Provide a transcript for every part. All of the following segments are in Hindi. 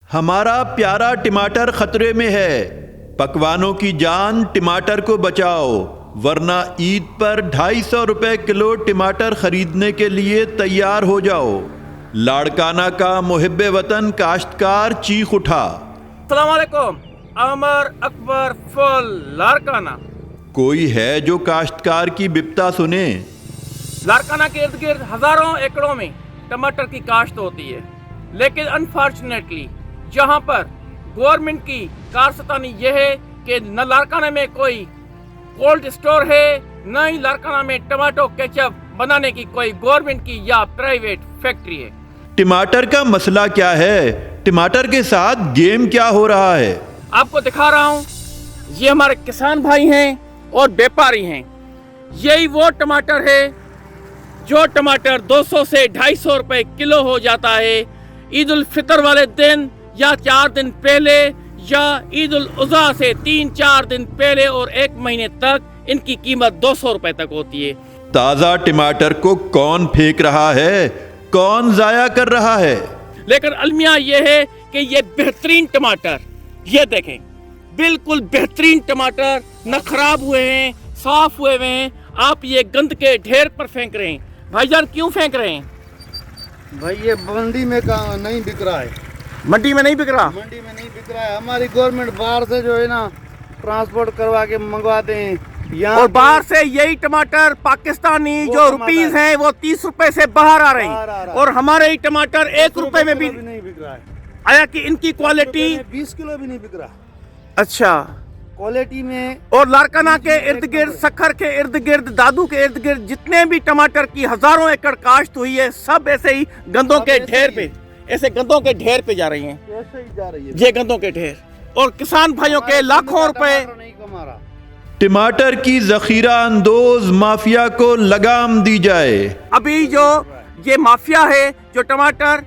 हमारा प्यारा टमाटर खतरे में है। पकवानों की जान टमाटर को बचाओ, वरना ईद पर 250 रुपए किलो टमाटर खरीदने के लिए तैयार हो जाओ। लाड़काना का मुहिब्बे वतन काश्तकार चीख उठा। अस्सलाम वालेकुम, अमर अकबर फुल लाड़काना। कोई है जो काश्तकार की बिपता सुने? लाड़काना के इर्द गिर्द हजारों एकड़ों में टमाटर की काश्त होती है, लेकिन अनफॉर्चुनेटली जहां पर गवर्नमेंट की कारस्तानी यह है कि न लाड़काना में कोई कोल्ड स्टोर है, न ही लाड़काना में टमाटो केचप बनाने की कोई गवर्नमेंट की या प्राइवेट फैक्ट्री है। टमाटर का मसला क्या है? टमाटर के साथ गेम क्या हो रहा है? आपको दिखा रहा हूँ, ये हमारे किसान भाई हैं और व्यापारी हैं। यही वो टमाटर है जो टमाटर 200 से 250 रुपए किलो हो जाता है ईद उल फितर वाले दिन, या 4 दिन पहले, या ईद उल अज़हा से 3-4 दिन पहले, और 1 महीने तक इनकी कीमत 200 रुपए तक होती है। ताज़ा टमाटर को कौन फेंक रहा है? कौन जाया कर रहा है? लेकिन अलमिया ये है कि ये बेहतरीन टमाटर, ये देखें, बिल्कुल बेहतरीन टमाटर, न खराब हुए हैं, साफ हुए हैं। आप ये गंद के ढेर पर फेंक रहे हैं। भाईजान क्यों फेंक रहे हैं? भाई ये मंडी में नहीं बिक रहा है। मंडी में नहीं बिक रहा? मंडी में नहीं बिक रहा है। हमारी गवर्नमेंट बाहर से जो है ना ट्रांसपोर्ट करवा के मंगवाते हैं यहाँ, और बाहर से यही टमाटर पाकिस्तानी जो रुपीस हैं वो 30 रुपए से बाहर आ रहे हैं, और हमारे ही टमाटर 1 रुपए में भी नहीं बिक रहा है। आया कि इनकी क्वालिटी 20 किलो भी नहीं बिक रहा। अच्छा, क्वालिटी में। और लाड़काना के इर्द गिर्द, सखर के इर्द गिर्द, दादू के इर्द गिर्द जितने भी टमाटर की हजारों एकड़ काश्त हुई है, सब ऐसे ही गंदों के ढेर पे, ऐसे गंदों के ढेर पे जा रही हैं। ऐसे ही जा रही है ये गंदों के ढेर, और किसान भाइयों के लाखों रुपए। नहीं कमा रहा। टमाटर की जखीरा अंदोज माफिया को लगाम दी जाए। अभी जो ये माफिया है जो टमाटर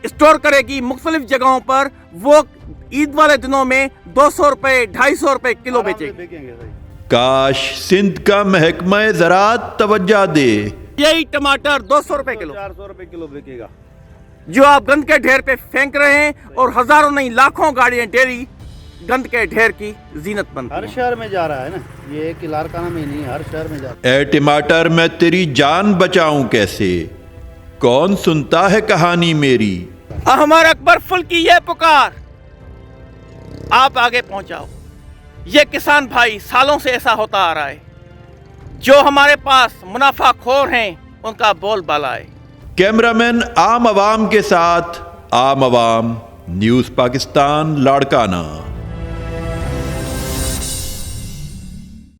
स्टोर करेगी मुख्तलिफ जगहों पर, वो ईद वाले दिनों में 200 रुपए 250 रुपए किलो बेचेगी। काश सिंध का महकमा ज़राअत तवज्जो दे। यही टमाटर 200 रुपए किलो, 400 रुपए किलो बिकेगा, जो आप गंद के ढेर पे फेंक रहे हैं, और हजारों नहीं लाखों गाड़ियां डेली गंद के ढेर की जीनत बनती हर हैं। शहर में जा रहा है ना, ये एक लाड़काना में नहीं, हर शहर में जा रहा है। ए टमाटर मैं तेरी जान बचाऊं कैसे? कौन सुनता है कहानी मेरी? हमारे अकबर फुल की यह पुकार आप आगे पहुंचाओ। ये किसान भाई सालों से ऐसा होता आ रहा है, जो हमारे पास मुनाफाखोर हैं उनका बोलबाला है। कैमरामैन आम आवाम के साथ, आम आवाम, न्यूज़ पाकिस्तान, लाड़काना।